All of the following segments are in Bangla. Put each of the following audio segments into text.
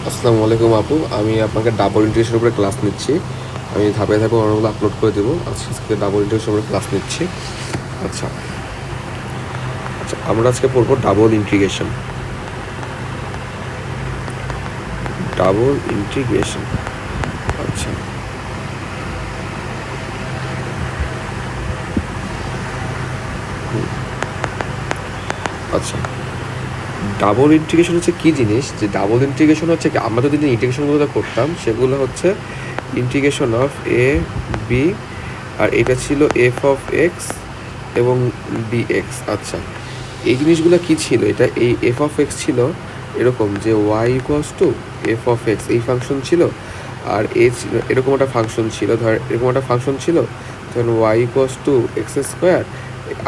আসসালামু আলাইকুম আপু, আমি আপনাকে ডাবল ইন্টিগ্রেশনের উপরে ক্লাস নিচ্ছি। আমি ধাপে ধাপে অনেকগুলো আপলোড করে দেবো। আজকে ডাবল ইন্টিগ্রেশনের উপরে ক্লাস নিচ্ছি। আচ্ছা আচ্ছা, আমরা আজকে পড়বো ডাবল ইন্টিগ্রেশন। Double integration. আচ্ছা আচ্ছা, ডাবল ইন্টিগ্রেশন হচ্ছে কী জিনিস? যে ডাবল ইন্টিগ্রেশন হচ্ছে কি, আমরা যদি ইন্টিগ্রেশনগুলো করতাম সেগুলো হচ্ছে ইন্টিগ্রেশন অফ এ বি, আর এটা ছিল এফ অফ এক্স এবং ডিএক্স। আচ্ছা, এই জিনিসগুলো কী ছিল? এটা এই এফ অফ এক্স ছিল এরকম যে y equals to f of x, এই ফাংশন ছিল। আর এ ছিল এরকম একটা ফাংশন ছিল, ধর এরকম একটা ফাংশন ছিল, ধরেন y equals to x square.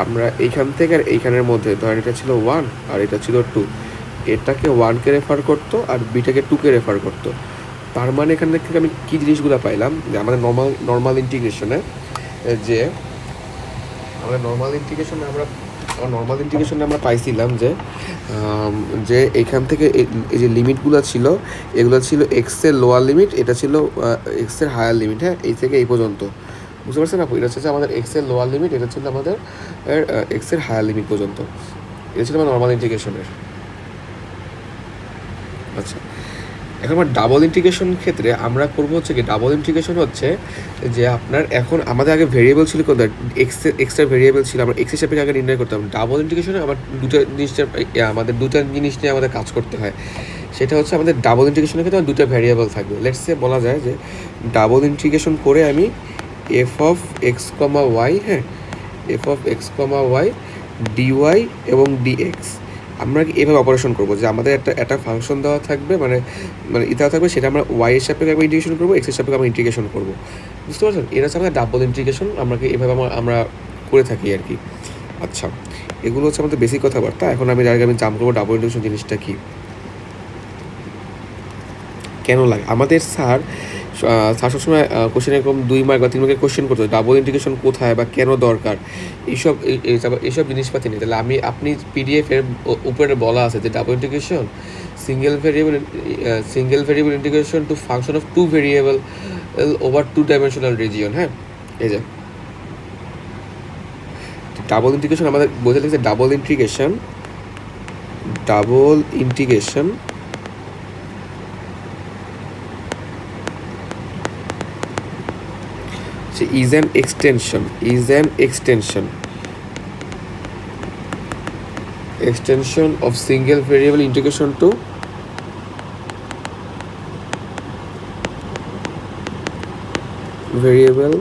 আমরা এইখান থেকে আর এইখানের মধ্যে ধরেন এটা ছিল ওয়ান আর এটা ছিল টু, এটাকে ওয়ানকে রেফার করতো আর বিটাকে টুকে রেফার করতো। তার মানে এখান থেকে আমি কী জিনিসগুলো পাইলাম, যে আমাদের নর্মাল ইন্টিগ্রেশনে, যে আমাদের নর্মাল ইন্টিগ্রেশনে আমরা পাইছিলাম যে যে এইখান থেকে এই যে লিমিটগুলো ছিল, এগুলো ছিল এক্সের লোয়ার লিমিট, এটা ছিল এক্সের হায়ার লিমিট। হ্যাঁ, এই থেকে এই পর্যন্ত, বুঝতে পারছেন আপু? এটা হচ্ছে আমাদের এক্সের লোয়ার লিমিট, এটা ছিল আমাদের এক্সের হায়ার লিমিট পর্যন্ত। এটা ছিল আমার নর্মাল ইন্টিগ্রেশনের। আচ্ছা, এখন আমার ডাবল ইন্টিগ্রেশন ক্ষেত্রে আমরা করবো হচ্ছে কি, ডাবল ইন্টিগ্রেশন হচ্ছে যে আপনার এখন আমাদের আগে ভেরিয়েবল ছিল কোথায়, এক্সট্রা ভেরিয়েবল ছিল, আমরা এক্সের সাপেক্ষে আগে নির্ণয় করতাম। ডাবল ইন্টিগ্রেশনে আমার আমাদের দুটা জিনিস নিয়ে আমাদের কাজ করতে হয়। সেটা হচ্ছে আমাদের ডাবল ইন্টিগ্রেশনের ক্ষেত্রে আমার দুটো ভেরিয়েবল থাকবে। লেটস সে বলা যায় যে ডাবল ইন্টিগ্রেশন করে আমি F of x comma Y, হ্যাঁ, F of x comma Y dy এবং ডিএক্স, আমরা এভাবে অপারেশন করবো যে আমাদের একটা ফাংশন দেওয়া থাকবে, মানে মানে দেওয়া থাকবে, সেটা আমরা ওয়াই এর সাপেক্ষে আমরা ইন্টিগ্রেশন করবো, এক্স এর সাপেক্ষে আমরা ইন্টিগ্রেশন করবো। বুঝতে পারছেন? এটা হচ্ছে আমাদের ডাবল ইন্টিগ্রেশন, আমরা এভাবে আমরা করে থাকি আর কি। আচ্ছা, এগুলো হচ্ছে আমাদের বেসিক কথাবার্তা। এখন আমি জাম্প করবো ডাবল ইন্টিগ্রেশন জিনিসটা কি, কেন লাগে আমাদের। স্যার সবসময় কোশ্চেন এরকম 2 মার্ক বা 3 মার্কের কোশ্চেন করতে ডাবল ইন্টিগ্রেশন কোথায় বা কেন দরকার, এইসব জিনিসপাতি নেই। তাহলে আপনি পিডিএফের উপরে বলা আছে যে double integration single variable integration to function of two variable over two dimensional region. হ্যাঁ, এই যে ডাবল ইন্টিগ্রেশন আমাদের বোঝা লাগছে, double integration is an extension of single variable integration to variable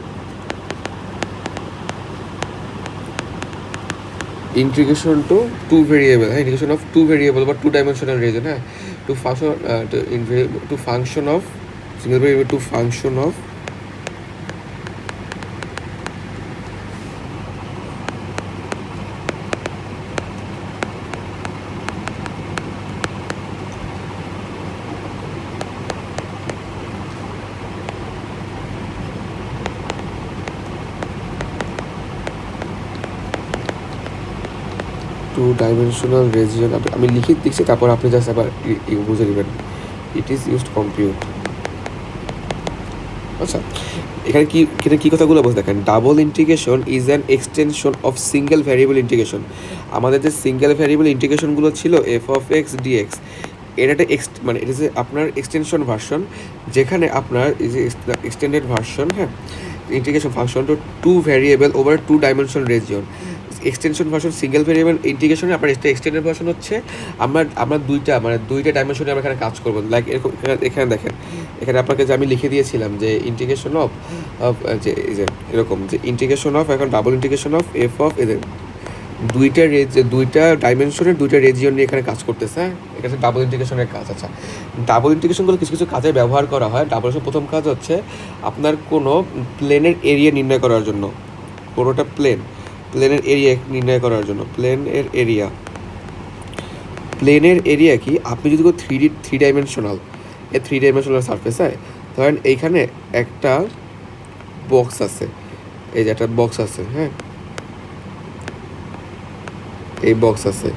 integration to two variable, integration of two variable বা two dimensional region, হ্যাঁ, to function of single variable to function of two dimensional region. আমি লিখে দিচ্ছি, তারপর আপনি জাস্ট আবার বুঝে নেবেন। It is used compute. আচ্ছা, এখানে কী কথাগুলো বলছে দেখেন, double integration is an extension of single variable integration. আমাদের যে সিঙ্গেল ভ্যারিয়েবল ইন্টিগ্রেশনগুলো ছিল এফ অফ এক্স ডিএক্স, এটা একটা মানে এটা যে আপনার এক্সটেনশন ভার্সন, যেখানে আপনার এই যে এক্সটেন্ডেড ভার্সন, হ্যাঁ, integration function to two variable over two dimension region. Extension version single variable ইন্টিগ্রেশনে আপনার এক্সটেন্ডেড ভার্সন হচ্ছে আমরা দুইটা ডাইমেনশনে আমরা এখানে কাজ করবো। লাইক এরকম এখানে দেখেন, এখানে আপনাকে যে আমি লিখে দিয়েছিলাম যে ইন্টিগ্রেশন অফ যে এরকম যে ইন্টিগ্রেশন অফ, এখন double integration of F of এদের দুইটা ডাইমেনশনের দুইটা রেজিয়ন নিয়ে এখানে কাজ করতেছে। হ্যাঁ, এখানে ডাবল ইন্টিগ্রেশনের কাজ। আচ্ছা, ডাবল ইন্টিগ্রেশনগুলো কিছু কিছু কাজে ব্যবহার করা হয়। ডাবল ইন্টিগ্রেশন প্রথম কাজ হচ্ছে আপনার কোনো প্লেনের এরিয়া নির্ণয় করার জন্য, কোনোটা প্লেনের এরিয়া নির্ণয় করার জন্য। প্লেনের এরিয়া কি, আপনি যদি কোনো থ্রি ডাইমেনশনাল সারফেস হয়, ধরেন এইখানে একটা বক্স আছে, এই যে একটা বক্স আছে, হ্যাঁ, এই বক্স আছে,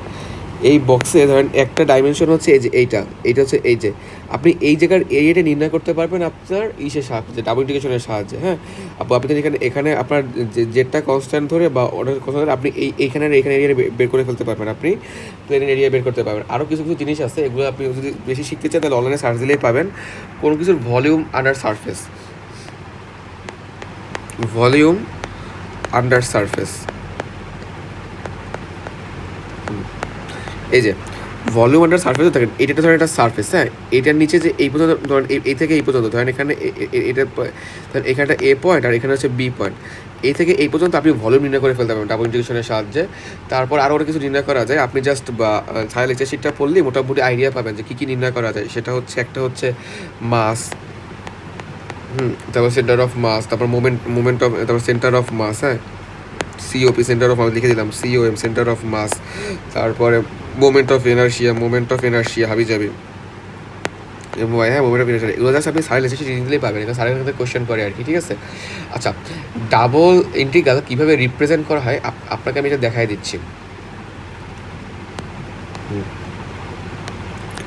এই বক্সে ধরেন একটা ডাইমেনশন হচ্ছে এই যে এইটা হচ্ছে এই যে আপনি এই জায়গার এরিয়াটা নির্ণয় করতে পারবেন আপনার ইসের সাহায্যে, ডাবল ইন্টিগ্রেশনের সাহায্যে। হ্যাঁ, আপনি এখানে আপনার জেডটা কনস্ট্যান্ট ধরে বা অর্ডার কনস্ট্যান্ট ধরে আপনি এইখানে এরিয়া বের করে ফেলতে পারবেন, আপনি প্লেনের এরিয়া বের করতে পারবেন। আরও কিছু জিনিস আছে, এগুলো আপনি যদি বেশি শিখতে চান তাহলে অনলাইনে সার্চ দিলেই পাবেন। কোনো কিছুর volume under surface, volume under surface, এই যে ভলিউম আন্ডার সারফেসও থাকেন। এটা ধরেন একটা সারফেস, হ্যাঁ, এটার নিচে যে এই পর্যন্ত ধরেন এই থেকে এই পর্যন্ত ধরেন এখানে এটা ধরেন এখানটা এ পয়েন্ট আর এখানে হচ্ছে বি পয়েন্ট, এই থেকে এই পর্যন্ত আপনি ভলিউম নির্ণয় করে ফেলতে পারবেন ডাবল ইন্টিগ্রেশনের সাহায্যে। তারপর আরও অনেক কিছু নির্ণয় করা যায়, আপনি জাস্ট বা ছায়া লেকচার শিটটা পড়লেই মোটামুটি আইডিয়া পাবেন যে কী কী নির্ণয় করা যায়। সেটা হচ্ছে একটা হচ্ছে মাস, তারপর সেন্টার অফ মাস, তারপর মোমেন্ট অফ, তারপর সেন্টার অফ মাস, হ্যাঁ, সিওপি সেন্টার অফ মাস লিখে দিলাম, সিওএম সেন্টার অফ মাস, তারপরে মোমেন্ট অফ এনার্শিয়া হাবি যাবি, হ্যাঁ মোমেন্ট অফ ইনার্শিয়া। এগুলো জাস্ট আপনি সারের লেসে দিলেই পাবেন, এটা সারের কাছে কোয়েশ্চেন করে আর কি, ঠিক আছে। আচ্ছা, ডাবল ইন্টিগ্রাল কীভাবে রিপ্রেজেন্ট করা হয় আপনাকে আমি এটা দেখাই দিচ্ছি।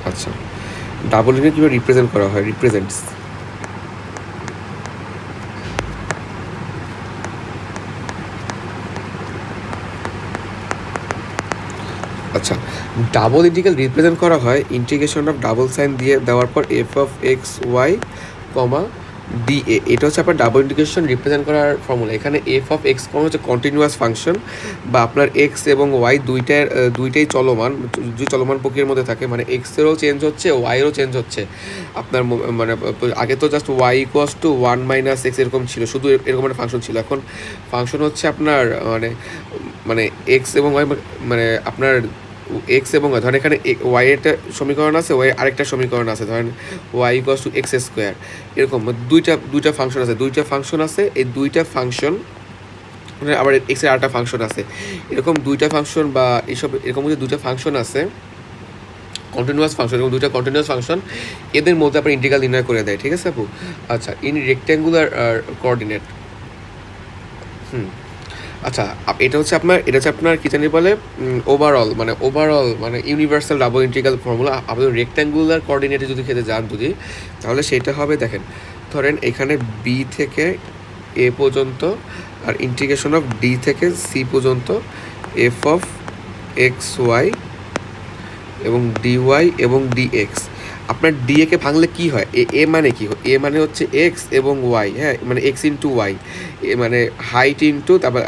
আচ্ছা, ডাবল ইন্টিগ্রাল কীভাবে রিপ্রেজেন্ট করা হয়, রিপ্রেজেন্টস। আচ্ছা, ডাবল ইন্টিগ্রাল রিপ্রেজেন্ট করা হয় ইন্টিগ্রেশন অফ ডাবল সাইন দিয়ে দেওয়ার পর f of x y comma d a, এটা হচ্ছে আপনার ডাবল ইন্টিগ্রেশন রিপ্রেজেন্ট করার ফর্মুলা। এখানে এফ অফ এক্স কমা হচ্ছে কন্টিনিউয়াস ফাংশন, বা আপনার এক্স এবং ওয়াই দুইটাই চলমান, যে চলমান প্রক্রিয়ার মধ্যে থাকে, মানে এক্সেরও চেঞ্জ হচ্ছে ওয়াইয়েরও চেঞ্জ হচ্ছে। আপনার মানে আগে তো just y equals to 1 - x এরকম ছিল, শুধু এরকম একটা ফাংশন ছিল। এখন ফাংশন হচ্ছে আপনার মানে এক্স এবং ওয়াই, মানে আপনার এক্স এবং ওয়াই, ধরেন এখানে ওয়াই একটা সমীকরণ আছে, ওয়াই আরেকটা সমীকরণ আছে, ধরেন y equals to x square, এরকম দুইটা ফাংশন আছে, এই দুইটা ফাংশন আবার এক্সের আরেকটা ফাংশন আছে, এরকম দুইটা ফাংশন বা এরকম যে দুইটা ফাংশন আছে কন্টিনিউয়াস ফাংশন, এবং দুইটা কন্টিনিউয়াস ফাংশন, এদের মধ্যে আপনার ইন্টিগ্রাল নির্ণয় করে দেয়, ঠিক আছে আপু। আচ্ছা, ইন রেক্ট্যাঙ্গুলার কোঅর্ডিনেট, আচ্ছা, এটা হচ্ছে আপনার কী জানি বলে ওভারঅল মানে ইউনিভার্সাল ডাবল ইন্টিগ্রাল ফর্মুলা। আপনি রেক্ট্যাঙ্গুলার কোঅর্ডিনেটে যদি খেতে যান তাহলে সেটা হবে, দেখেন ধরেন এখানে বি থেকে এ পর্যন্ত, আর ইন্টিগ্রেশন অফ ডি থেকে সি পর্যন্ত এফ অফ এক্স ওয়াই এবং ডিওয়াই এবং ডিএক্স। আপনার ডিএকে ভাঙলে কি হয়, এ মানে কি হয়, এ মানে হচ্ছে এক্স এবং ওয়াই, হ্যাঁ, মানে এক্স ইন্টু ওয়াই, মানে হাইট ইন্টু তারপর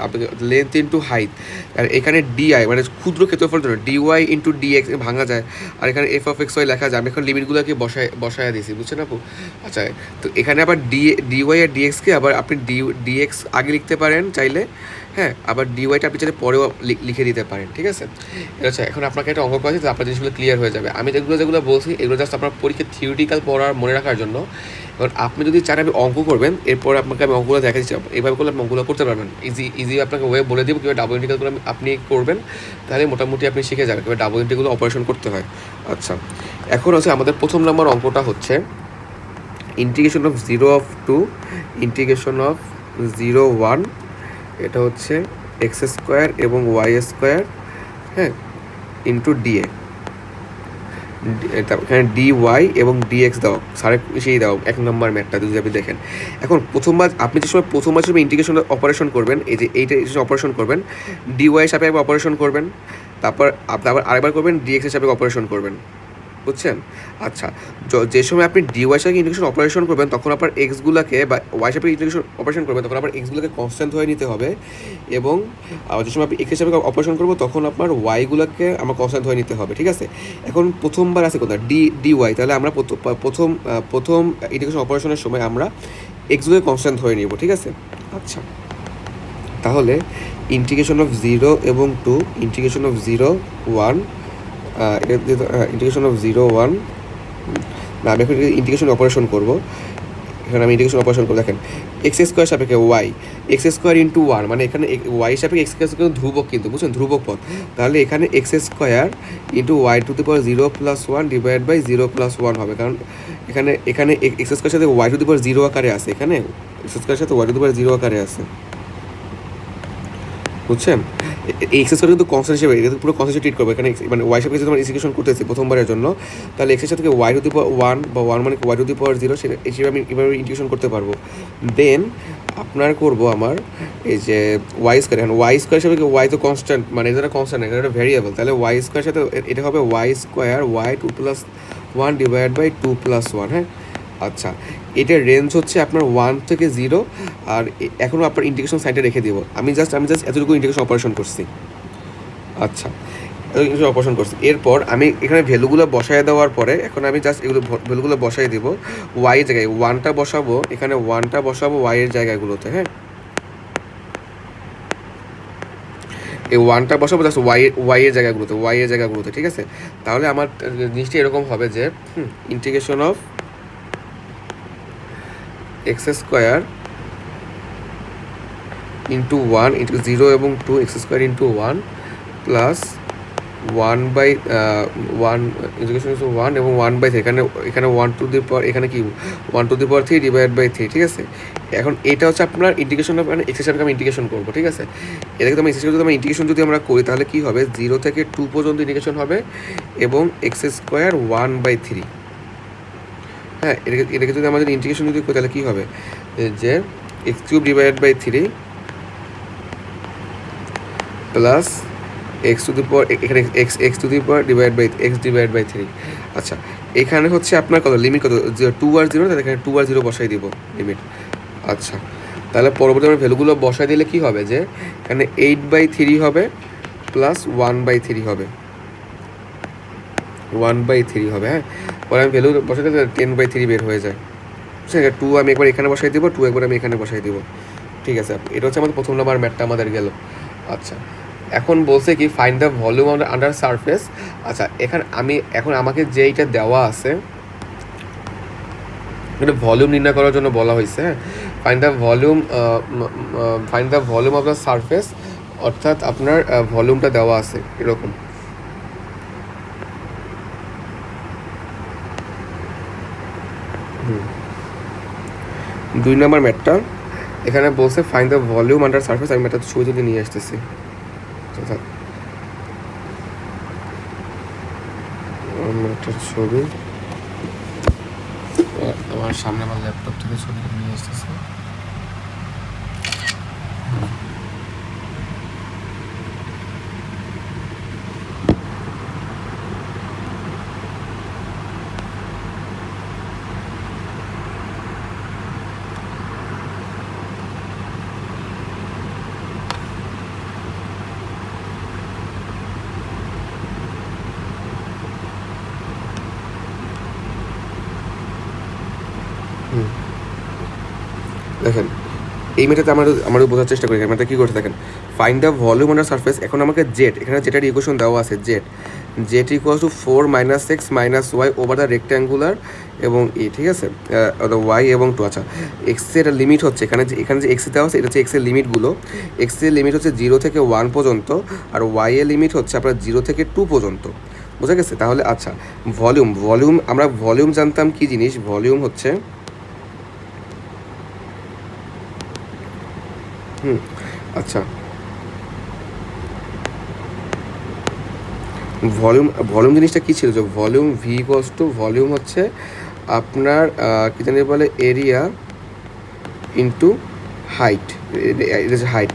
লেন্থ ইন্টু হাইট, আর এখানে ডিআই মানে ক্ষুদ্র ক্ষেত্রফল জন্য ডিওয়াই ইন্টু ডিএক্স ভাঙা যায়, আর এখানে এফ অফ এক্স ওয়াই লেখা যায়। আমি এখন লিমিটগুলোকে বসায় দিয়েছি, বুঝছেন আপু। আচ্ছা, তো এখানে আবার ডিওয়াই আর ডিএক্সকে আবার আপনি ডিএক্স আগে লিখতে পারেন চাইলে, হ্যাঁ, আবার ডিওয়াইটা আপনি চাইলে পরেও লিখে দিতে পারেন, ঠিক আছে। আচ্ছা, এখন আপনাকে একটা অঙ্ক করেছে, আপনার জিনিসগুলো ক্লিয়ার হয়ে যাবে। আমি যেগুলো বলছি এগুলো জাস্ট আপনার পরীক্ষা থিওরিটিক্যাল পড়ার মনে রাখার জন্য। এবার আপনি যদি চান আমি অঙ্ক করবেন, এরপর আপনাকে আমি অঙ্কগুলো দেখা দিচ্ছি, এইভাবে করলে আপনি অঙ্কগুলো করতে পারবেন। ইজি আপনাকে ওয়ে বলে দেবো কীভাবে ডাবল ইন্টিগ্রালগুলো আপনি করবেন, তাহলে মোটামুটি আপনি শিখে যাবেন কীভাবে ডাবল ইন্টিগ্রালগুলো অপারেশন করতে হয়। আচ্ছা, এখন হচ্ছে আমাদের প্রথম নম্বর অঙ্কটা হচ্ছে ইন্টিগ্রেশন অফ 0 to 0 1, এটা হচ্ছে এক্স স্কোয়ার এবং ওয়াই স্কোয়ার, হ্যাঁ, ইন্টু ডিএ, এখানে ডি ওয়াই এবং ডিএক্স দাও, সাড়ে সেই দাও 1 নম্বর ম্যাথটা যদি আপনি দেখেন। এখন আপনি যে সময় প্রথমবার ইন্টিগ্রেশন অপারেশন করবেন, এই যে এইটা অপারেশন করবেন, ডি ওয়াই সাথে একবার অপারেশন করবেন, তারপর আপনি আবার আরেকবার করবেন ডিএক্সের সাথে অপারেশন করবেন, বুঝছেন। আচ্ছা, যে সময় আপনি ডিওয়াই সাথে ইন্টিগ্রেশন অপারেশন করবেন তখন আপনার এক্সগুলোকে, বা ওয়াই সাথে ইন্টিগ্রেশন অপারেশন করবেন তখন আপনার এক্সগুলোকে কনস্ট্যান্ট হয়ে নিতে হবে, এবং যে সময় আপনি এক্সের সাথে অপারেশন করবো তখন আপনার ওয়াইগুলোকে আমার কনস্ট্যান্ট হয়ে নিতে হবে, ঠিক আছে। এখন প্রথমবার আছে কোথায় ডিওয়াই, তাহলে আমরা প্রথম ইন্টিগ্রেশন অপারেশনের সময় আমরা এক্সগুলোকে কনস্ট্যান্ট হয়ে নিব, ঠিক আছে। আচ্ছা, তাহলে ইন্টিগ্রেশন অফ 0 এবং 2, ইন্টিগ্রেশন অফ 0 1, এটা ইন্টিগ্রেশন অফ 0 1, না আমি এখন ইন্টিগ্রেশন অপারেশন করবো। এখানে আমি ইন্টিগ্রেশন অপারেশন করবো, দেখেন এক্স স্কোয়ার সাপেক্ষে ওয়াই, এক্স স্কোয়ার ইন্টু 1, মানে এখানে ওয়াই সাপেক্ষে এক্স স্কোয়ার ধ্রুবক, কিন্তু বুঝছেন, ধ্রুবক পদ। তাহলে এখানে x square into y to the power 0 + 1 divide by 0 + 1 হবে, কারণ এখানে এক্স স্কোয়ার সাথে ওয়াই টু দি পাওয়ার 0 আকারে আছে, এখানে এক্স স্কোয়ার সাথে ওয়াই টু দি পাওয়ার 0 আকারে আছে, বুঝছেন। এক্স স্কোয়ার কিন্তু কনস্ট্যান্ট হিসেবে এটা পুরো কনস্ট্যান্ট ট্রিট করবো এখানে মানে ওয়াই সাথে যদি আমরা ইন্টিগ্রেশন করতেছি প্রথমবারের জন্য, তাহলে এক্সের সাথে ওয়াই টু দি পাওয়ার 1 বা 1 মানে ওয়াই টু দি পাওয়ার 0 সেটা হিসেবে আমি এভাবে ইন্টিগ্রেশন করতে পারবো। দেন আপনার করবো আমার এই যে ওয়াই স্কোয়ার, এখন ওয়াই স্কোয়ার হিসেবে ওয়াই তো কনস্ট্যান্ট, মানে এটা কনস্ট্যান্ট, এটা একটা ভ্যারিয়েবল, তাহলে ওয়াই স্কোয়ার সাথে এটা হবে y square y 2+1 divide by 2+1। হ্যাঁ, আচ্ছা, এটার রেঞ্জ হচ্ছে আপনার 1 থেকে 0, আর এখনও আপনার ইন্টিগ্রেশন সাইডে রেখে দেবো। আমি জাস্ট এতটুকু ইন্টিগ্রেশন অপারেশন করছি। আচ্ছা, এতটুকু অপারেশন করছি, এরপর আমি এখানে ভ্যালুগুলো বসায় দেওয়ার পরে এখন আমি জাস্ট এগুলো ভ্যালুগুলো বসাই দিব ওয়াই এর জায়গায়, 1টা বসাবো এখানে, 1টা বসাবো ওয়াই এর জায়গাগুলোতে। হ্যাঁ, এই 1টা বসাবো জাস্ট ওয়াই এর জায়গাগুলোতে, ঠিক আছে? তাহলে আমার জিনিসটা এরকম হবে যে integration of x square into 1 into 0 এবং 2 x square into 1 plus 1/1 integration 1 এবং 1/3, এখানে 1 টু দি পাওয়ার, এখানে কি 1 to the power 3 divide by 3, ঠিক আছে? এখন এটা হচ্ছে আপনার ইন্টিগ্রেশন অফ, মানে এক্সেশনকে আমি ইন্টিগ্রেশন করবো, ঠিক আছে? এটাকে তো আমি এক্সেশন যদি ইন্টিগ্রেশন যদি আমরা করি তাহলে কী হবে, 0 থেকে 2 পর্যন্ত ইন্টিগ্রেশন হবে এবং এক্স স্কোয়ার 1/3। হ্যাঁ, এটাকে যদি আমাদের ইন্টিগ্রেশন যদি করি তাহলে কী হবে যে X cube divide by 3 plus X to the power, এখানে X to the power divide by 3। আচ্ছা, এখানে হচ্ছে আপনার কত লিমিট, কত 2 আর 0, তাহলে এখানে 2 আর 0 বসাই দিব লিমিট। আচ্ছা, তাহলে পরবর্তী আমরা ভ্যালুগুলো বসাই দিলে কি হবে যে এখানে 8/3 হবে প্লাস 1/3 হবে, 1/3 হবে। হ্যাঁ, পরে আমি ভ্যালু বসাই দিলে 10/3 বের হয়ে যায়। ঠিক আছে, 2 আমি একবার এখানে বসাই দিব, 2 একবার আমি এখানে বসাই দিব, ঠিক আছে? এটা হচ্ছে আমাদের প্রথম নাম্বার ম্যাথটা আমাদের গেল। আচ্ছা, এখন বলছে কি find the volume under surface. আচ্ছা, এখন আমাকে যেইটা দেওয়া আছে এটা ভলিউম নির্ণয় করার জন্য বলা হয়েছে। হ্যাঁ, find the volume of the surface, অর্থাৎ আপনার ভলিউমটা দেওয়া আছে এরকম। দুই নম্বর ম্যাথটা এখানে বলছে find the volume under surface. আমি ম্যাথটা ছবি তুলে নিয়ে আসতেছি। ম্যাথটার ছবি আমার সামনে, আমার ল্যাপটপ থেকে ছবি নিয়ে আসতেছে। দেখেন, এই মেটাতে আমরা বোঝার চেষ্টা করি মেটা কী করছে। দেখেন, find the volume under surface. এখন আমাকে জেড, এখানে যেটার ইকুয়েশন দেওয়া আছে Z equals to 4 - x - y over the rectangular এবং ঠিক আছে, ওয়াই এবং 2। আচ্ছা, এক্সের লিমিট হচ্ছে এখানে যে এক্স দেওয়া আছে, এটা হচ্ছে এক্সের লিমিটগুলো। এক্সের লিমিট হচ্ছে 0 থেকে 1 পর্যন্ত, আর ওয়াই এর লিমিট হচ্ছে আপনার 0 থেকে 2 পর্যন্ত। বোঝা গেছে? তাহলে আচ্ছা, ভলিউম আমরা ভলিউম জানতাম কি জিনিস, ভলিউম হচ্ছে আচ্ছা, ভলিউম জিনিসটা কী ছিল, যে volume V equals to, volume হচ্ছে আপনার কী জানি বলে, এরিয়া ইন্টু হাইট। এটা হচ্ছে হাইট।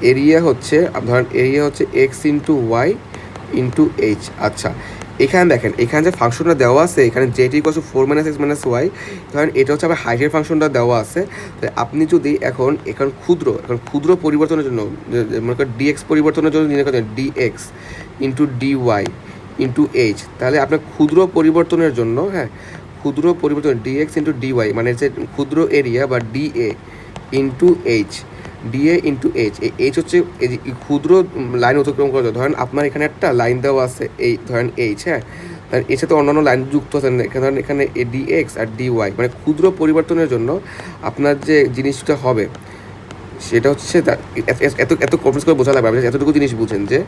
এরিয়া হচ্ছে ধরেন এরিয়া হচ্ছে x into y into h. আচ্ছা, এখানে দেখেন, এখানে যে ফাংশনটা দেওয়া আছে, এখানে z equals to 4 - x - y, ধরেন এটা হচ্ছে আবার হাইটের ফাংশনটা দেওয়া আছে। তাই আপনি যদি এখন ক্ষুদ্র পরিবর্তনের জন্য, মনে করেন ডিএক্স পরিবর্তনের জন্য নির্ণয় করেন dx into dy into h, তাহলে আপনার ক্ষুদ্র পরিবর্তনের জন্য, হ্যাঁ, ক্ষুদ্র পরিবর্তন ডিএক্স ইন্টু ডিওয়াই মানে হচ্ছে ক্ষুদ্র এরিয়া বা DA into H, DA into H. H হচ্ছে এই ক্ষুদ্র লাইন অতিক্রম করা যায়। ধরেন আপনার এখানে একটা লাইন দেওয়া আছে, এই ধরেন এইচ, হ্যাঁ, এর সাথে অন্যান্য লাইন যুক্ত আছে, এখানে ধরেন এখানে ডিএক্স আর ডিওয়াই, মানে ক্ষুদ্র পরিবর্তনের জন্য আপনার যে জিনিসটা হবে সেটা হচ্ছে এত কমপ্লেক্স করে বোঝা লাগবে। আপনি এতটুকু জিনিস বুঝেন যে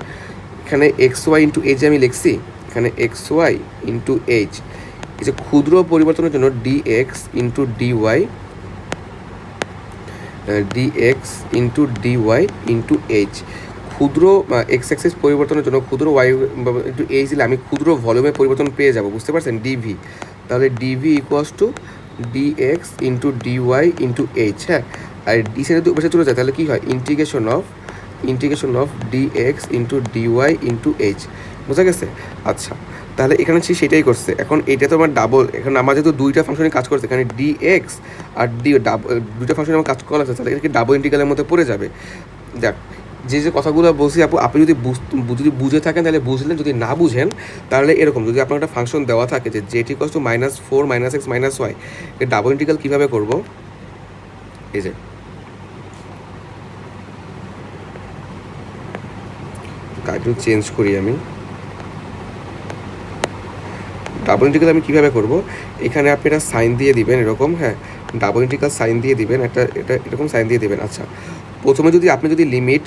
এখানে এক্স ওয়াই ইন্টু এইচ আমি লিখছি, এখানে এক্স ওয়াই ইন্টু এইচ, এই যে ক্ষুদ্র পরিবর্তনের জন্য dx into dy, dx into dy into h, ক্ষুদ্র এক্স অ্যাক্সিস পরিবর্তনের জন্য ক্ষুদ্র ওয়াই একটু এইচ দিলে আমি ক্ষুদ্র ভলিউমের পরিবর্তন পেয়ে যাব, বুঝতে পারছেন, ডিভি। তাহলে dv equals to dx into dy into h, হ্যাঁ। আর ডি সাইডে পাশে চলে যায়, তাহলে কী হয়, integration of dx into dy into h, বোঝা গেছে? আচ্ছা, তাহলে এখানে সেটাই করছে। এখন এটা তো আমার ডাবল, এখন আমার যেহেতু দুইটা ফাংশনে কাজ করছে, এখানে ডিএক্স আর দুইটা ফাংশনে আমার কাজ করা আছে, তাহলে এটাকে ডাবল ইন্টিগ্রালের মধ্যে পড়ে যাবে। দেখ, যে কথাগুলো বলছি আপনি যদি বুঝে থাকেন তাহলে বুঝলেন, যদি না বুঝেন তাহলে এরকম, যদি আপনার একটা ফাংশন দেওয়া থাকে যে Z equals to -4 -x -y, এর ডাবল ইন্টিগ্রাল কীভাবে করবো, এই যে একটু চেঞ্জ করি আমি, ডাবল ইন্টিগ্রাল আমি কীভাবে করবো, এখানে আপনি এটা সাইন দিয়ে দিবেন এরকম, হ্যাঁ, ডাবল ইন্টিগ্রাল সাইন দিয়ে দিবেন, এটা এরকম সাইন দিয়ে দিবেন। আচ্ছা, প্রথমে আপনি যদি লিমিট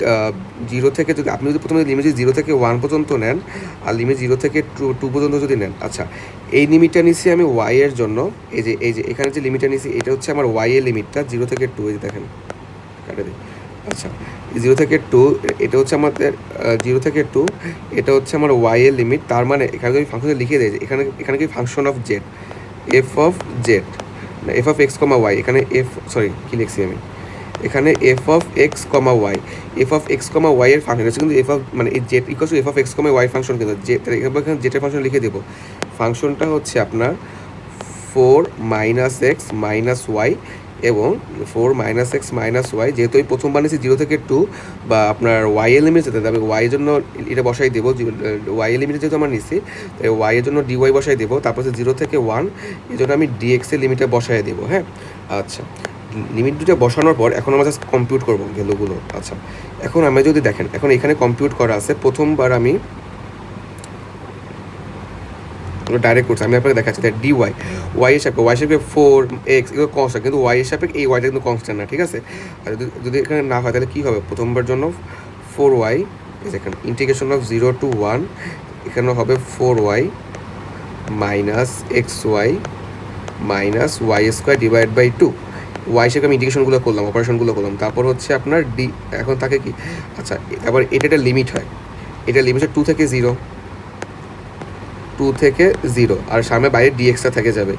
0 থেকে প্রথমে লিমিট 0 থেকে 1 পর্যন্ত নেন, আর লিমিট 0 থেকে 2 পর্যন্ত যদি নেন, আচ্ছা, এই লিমিটটা নিচ্ছি আমি ওয়াই এর জন্য, এই যে এখানে যে লিমিটটা নিচ্ছি এটা হচ্ছে আমার ওয়াই এর লিমিটটা 0 থেকে 2, এই যে দেখেন, কাটে দিই। আচ্ছা, 0 থেকে 2 এটা হচ্ছে আমাদের 0 থেকে 2 এটা হচ্ছে আমার ওয়াই এর লিমিট। তার মানে এখানে যদি ফাংশনে লিখে দেয় যে এখানে কি function of z, f of z, f of x comma y, এখানে কী লিখছি আমি, এখানে f of x comma y, f of x comma y এর ফাংশন হচ্ছে কিন্তু এই z equals to f of x comma y function, কিন্তু এখানে জেটের ফাংশন লিখে দেবো। ফাংশনটা হচ্ছে আপনার 4 - x - y এবং 4 - x - y, যেহেতু এই প্রথমবার নিয়েছি 0 থেকে 2 বা আপনার ওয়াই এর লিমিট যেতে আমি ওয়াই এর জন্য এটা বসাই দেবো, ওয়াই এর লিমিট যেহেতু আমার নিচ্ছি তাই ওয়াই এর জন্য ডিওয়াই বসাই দেবো, তারপর 0 থেকে 1 এই জন্য আমি ডিএক্স এর লিমিটটা বসাই দেবো, হ্যাঁ। আচ্ছা, লিমিট দুটো বসানোর পর এখন আমরা জাস্ট কম্পিউট করবো ভ্যালুগুলো। আচ্ছা, এখন আমি যদি দেখেন, এখন এখানে কম্পিউট করা আছে, প্রথমবার আমি ডাইরেক্ট করছি, আমি আপনাকে দেখাচ্ছি দ্যাট ডিওয়াই, ওয়াই এর সাপেক্ষে 4x এগুলো কনস্ট্যান্ট, কিন্তু ওয়াই এর সাপেক্ষে এই ওয়াইটা কিন্তু কনস্ট্যান্ট না, ঠিক আছে। আর যদি এখানে না হয় তাহলে কী হবে, প্রথমবার জন্য 4y, এখানে ইন্টিগ্রেশন অফ 0 to 1, এখানে হবে 4y - xy - y² divide by 2, Y হিসেবে আমি ইন্টিগ্রেশনগুলো করলাম, অপারেশনগুলো করলাম, তারপর হচ্ছে আপনার ডি, এখন থাকে কি, আচ্ছা, তারপর এটা একটা লিমিট হয়, এটা লিমিট হয় 2 থেকে 0, আর সামনে বাইরে ডিএক্সটা থেকে যাবে।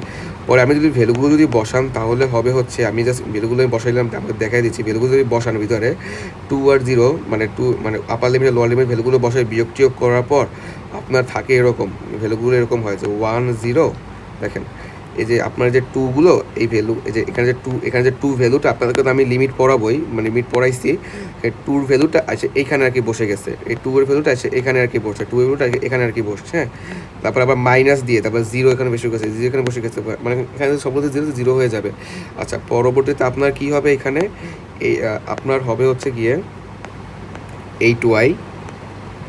পরে আমি যদি ভ্যালুগুলো বসান তাহলে হবে হচ্ছে, আমি জাস্ট ভ্যালুগুলো বসাইলাম, তারপর দেখাই দিচ্ছি, ভ্যালুগুলো যদি বসান ভিতরে 2 আর 0 মানে 2 মানে আপার লিমিট লোয়ার লিমিট ভ্যালুগুলো বসাই বিয়োগ টিয়োগ করার পর আপনার থাকে এরকম, ভ্যালুগুলো এরকম হয় যে 1 0, দেখেন এই যে আপনার যে 2গুলো এই ভ্যালু, এই যে এখানে যে 2 ভ্যালুটা আপনাদেরকে তো আমি লিমিট পড়াবোই, মানে লিমিট পড়াইছি, 2 ভ্যালুটা আছে এইখানে আর কি বসে গেছে, এই 2 এর ভ্যালুটা আছে এখানে আর কি বসছে, 2 এর ভ্যালুটা এখানে আর কি বসছে, হ্যাঁ। তারপর আবার মাইনাস দিয়ে তারপর 0 এখানে বসে গেছে, 0 এখানে বসে গেছে, মানে এখানে সবগুলো 0 হয়ে যাবে। আচ্ছা, পরবর্তীতে আপনার কি হবে, এখানে এই আপনার হবে হচ্ছে গিয়ে 8y,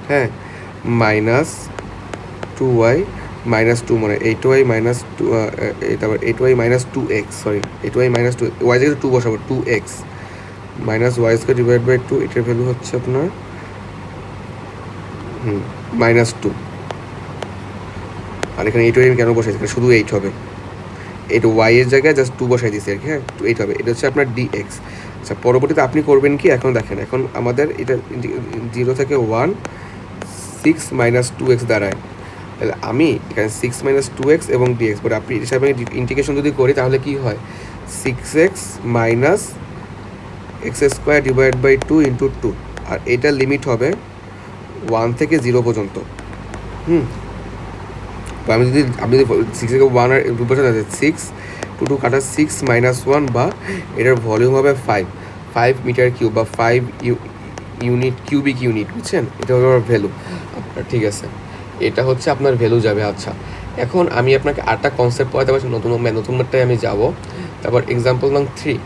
হ্যাঁ, -2y -2, মানে 8y -2, তারপর 8y -2x, sorry 8y -2, y জায়গায় 2 বসাবো, 2x -y² ডিভাইড বাই 2, এটার ভ্যালু হচ্ছে আপনার -2, আর এখানে 8y আমি কেন বসাইছি, শুধু 8 হবে, এটা y এর জায়গায় জাস্ট 2 বসাই দিয়েছি আর কি, হ্যাঁ, 8 হবে, এটা হচ্ছে আপনার dx। আচ্ছা, পরবর্তীতে আপনি করবেন কি, এখন দেখেন, এখন আমাদের এটা 0 থেকে 1 6 - 2x দাঁড়ায়, তাহলে আমি এখানে 6 - 2x এবং dx, পরে আপনি এর সাথে ইন্টিগ্রেশন যদি করি তাহলে কি হয়, 6x - x² divide by 2 into 2, আর এটার লিমিট হবে 1 থেকে 0 পর্যন্ত। তো আপনি যদি 6 থেকে 1 আর 2 বসাতে 6 2 কাটা 6 - 1, বা এটার ভলিউম হবে 5 মিটার কিউব বা 5 কিউবিক ইউনিট, বুঝছেন, এটা হলো ভ্যালু আপনার, ঠিক আছে, এটা হচ্ছে আপনার ভ্যালু যাবে। আচ্ছা, এখন আমি আপনাকে আটটা কনসেপ্ট পড়াতে পারছি, নতুন ম্যাটটায় আমি যাব, তারপর এক্সাম্পল নাম 3।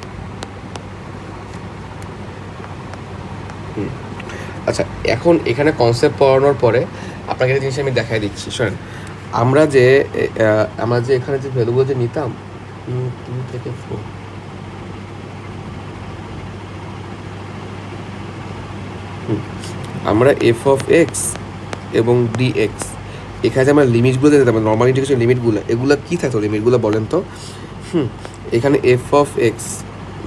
আচ্ছা, এখন এখানে কনসেপ্ট পড়ানোর পরে আপনাকে একটা জিনিস আমি দেখাই দিচ্ছি, শোনেন, আমরা যে এখানে যে ভ্যালুগুলো যে নিতাম 2 থেকে 4, আমরা এফ অফ এক্স এবং ডিএক্স, এখানে যে আমরা লিমিটগুলো দিতাম, নর্মাল ইন্টিগ্রেশন লিমিটগুলো, এগুলো কী থাকতো লিমিটগুলো বলেন তো, এখানে এফ অফ এক্স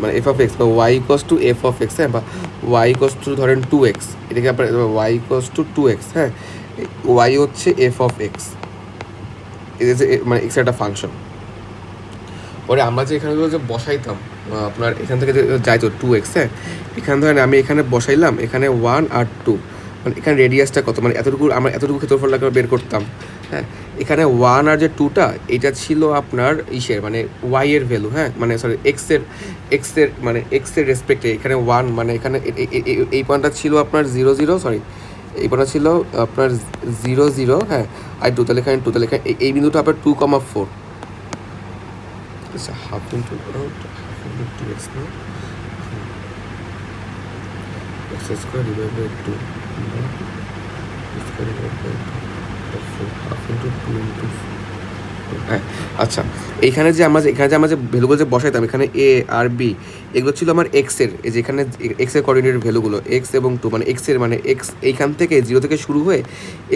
মানে এফ অফ এক্স বা y equals to f of x, হ্যাঁ, বা ওয়াই ইকোয়াস টু ধরেন 2x, এটাকে আপনার ওয়াই ইকোয়াস টু 2x, হ্যাঁ, ওয়াই হচ্ছে এফ অফ এক্স, এটা যে মানে এক্সের একটা ফাংশন। পরে আমরা যে এখানে যে বসাইতাম আপনার এখান থেকে যে যাইতো 2x, হ্যাঁ, এখানে ধরেন আমি এখানে বসাইলাম এখানে 1 আর 2, মানে এখানে রেডিয়াসটা কত, মানে এতটুকু আমরা এতটুকু ক্ষেত্রফল বের করতাম, হ্যাঁ, এখানে 1 আর যে 2টা এটা ছিল আপনার ইসের মানে ওয়াই এর ভ্যালু, হ্যাঁ, মানে সরি এক্সের মানে এক্সের রেসপেক্টে এখানে 1, মানে এখানে এই পয়েন্টটা ছিল আপনার 0 0, সরি এই পয়েন্টটা ছিল আপনার 0 0, হ্যাঁ, আর 2, তাহলে এখানে 2, তাহলে এখানে এই বিন্দুটা আপনার 2,4, আচ্ছা, হাফ ইন্টু 2x না, x square divide by 2 square divide by 4, half into 2 into, হ্যাঁ, আচ্ছা, এখানে যে আমরা যে ভ্যালুগুলো যে বসাইতাম এখানে এ আর বি, এগুলো ছিল আমার এক্সের, এই যে এখানে এক্সের কোঅর্ডিনেট ভ্যালুগুলো এক্স এবং 2, মানে এক্সের মানে এক্স এইখান থেকে 0 থেকে শুরু হয়ে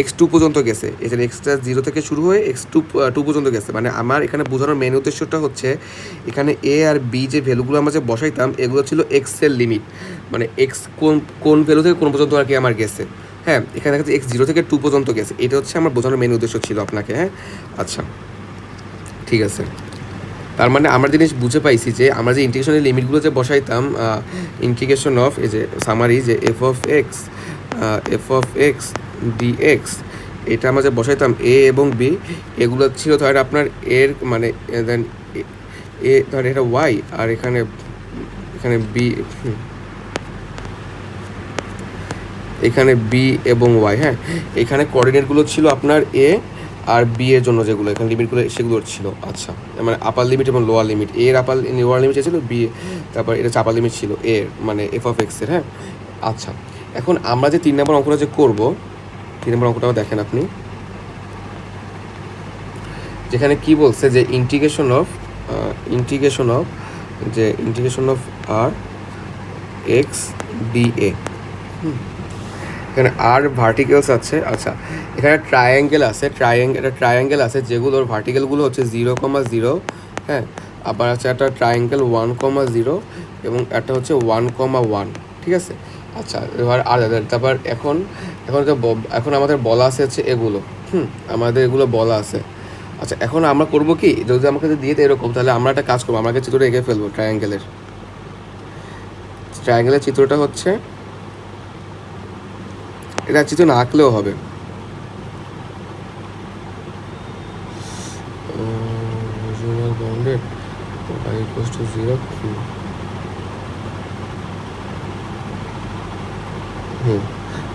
x2 পর্যন্ত গেছে, এখানে এক্সটা 0 থেকে শুরু হয়ে x2 পর্যন্ত গেছে, মানে আমার এখানে বোঝানোর মেন উদ্দেশ্যটা হচ্ছে এখানে এ আর বি যে ভ্যালুগুলো আমরা যে বসাইতাম এগুলো ছিল এক্সের লিমিট, মানে এক্স কোন ভ্যালু থেকে কোন পর্যন্ত আর কি আমার গেছে, হ্যাঁ, এখানে দেখা যাচ্ছে x 0 থেকে 2 পর্যন্ত গেছে, এটা হচ্ছে আমার বোঝানোর মেন উদ্দেশ্য ছিল আপনাকে, হ্যাঁ, আচ্ছা, ঠিক আছে। তার মানে আমরা জিনিস বুঝে পাইছি যে আমরা যে ইন্টিগ্রেশনের লিমিটগুলো যে বসাইতাম ইন্টিগ্রেশন অফ এই যে সামারি যে এফ অফ এক্স ডিএক্স, এটা আমরা যে বসাইতাম এ এবং বি, এগুলো ছিল ধরেন আপনার এর মানে দেন এ ধরেন এটা ওয়াই আর এখানে বি, এখানে বি এবং ওয়াই, হ্যাঁ, এখানে কোঅর্ডিনেটগুলো ছিল আপনার এ আর বি এর জন্য যেগুলো এখানে লিমিটগুলো সেগুলো ছিল, আচ্ছা, মানে আপার লিমিট এবং লোয়ার লিমিট, এর আপার লোয়ার লিমিট ছিল বি, তারপর এটা আপার লিমিট ছিল এর মানে এফ অফ এক্সের, হ্যাঁ, আচ্ছা, এখন আমরা যে 3 নম্বর অঙ্কটা যে করবো, 3 নম্বর অঙ্কটাও দেখেন আপনি, যেখানে কি বলছে যে integration of r x da, এখানে আর ভার্টিক্যালস আছে, আচ্ছা, এখানে ট্রায়াঙ্গেল আছে যেগুলোর ভার্টিক্যালগুলো হচ্ছে 0,0, হ্যাঁ, আবার আছে একটা ট্রায়াঙ্গেল 1,0 এবং একটা হচ্ছে 1,1, ঠিক আছে, আচ্ছা, এবার আর তারপর এখন আমাদের বলা আছে হচ্ছে এগুলো, আমাদের এগুলো বলা আছে, আচ্ছা, এখন আমরা করবো কি, যদি আমাকে দিয়ে দেয় এরকম, তাহলে আমরা একটা কাজ করবো, আমরা চিত্রটা এঁকে ফেলবো, ট্রায়াঙ্গেলের চিত্রটা হচ্ছে, এটা চিত্র না আঁকলেও হবে,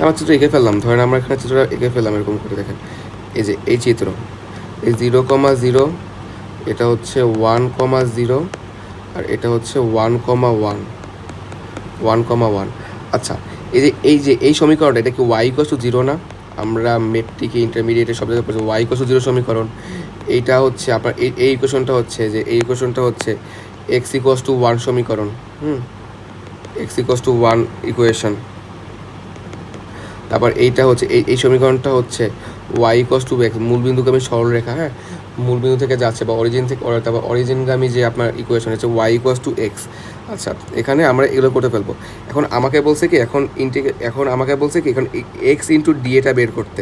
আমার চিত্র এঁকে ফেললাম, ধরেন আমরা এখানে চিত্রটা এঁকে ফেললাম এরকম করে, দেখেন এই যে এই চিত্র, এই 0,0, এটা হচ্ছে 1,0 আর এটা হচ্ছে 1,1, আচ্ছা, এই সমীকরণটা এটা কি y = 0 না, আমরা মেট্রিকে ইন্টারমিডিয়েটে সব জায়গায় পড়ছি y = 0 সমীকরণ, এইটা হচ্ছে আপনার এই ইকুয়েশনটা হচ্ছে যে এই ইকুয়েশনটা হচ্ছে x = 1 সমীকরণ, x = 1 ইকুয়েশন, তারপর এইটা হচ্ছে এই সমীকরণটা হচ্ছে y = x, মূলবিন্দুগামী সরলরেখা, হ্যাঁ, মূলবিন্দু থেকে যাচ্ছে বা অরিজিন থেকে, তারপর অরিজিনগামী যে আপনার ইকুয়েশন হচ্ছে y = x, আচ্ছা, এখানে আমরা এগুলো করতে ফেলবো। এখন আমাকে বলছে কি এখন x ইন্টু ডি এটা বের করতে,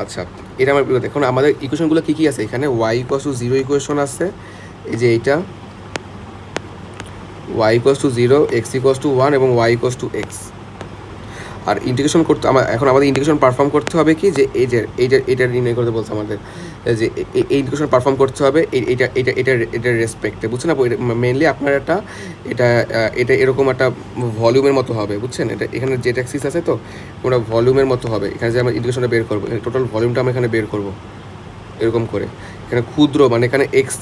আচ্ছা, এটা আমার এখন আমাদের ইকুয়েশনগুলো কী আছে, এখানে y = 0 ইকুয়েশন আছে, এই যে এইটা y = 0, x = 1 এবং y = x, আর ইন্টিগ্রেশন করতে এখন আমাদের ইন্টিগ্রেশন পারফর্ম করতে হবে কি, যে এইটা নির্ণয় করতে বলছে আমাদের, যে এই ইন্টিগ্রেশন পারফর্ম করতে হবে এটার রেসপেক্টে, বুঝছেন না, মেনলি আপনার এটা এরকম একটা ভলিউমের মতো হবে, বুঝছেন, এটা এখানে জেড অ্যাক্সিস আছে, তো ওটা ভলিউমের মতো হবে, এখানে যে আমরা ইন্টিগ্রেশনটা বের করবো টোটাল ভলিউমটা আমরা এখানে বের করবো এরকম করে, এখানে ক্ষুদ্র মানে এখানে এক্স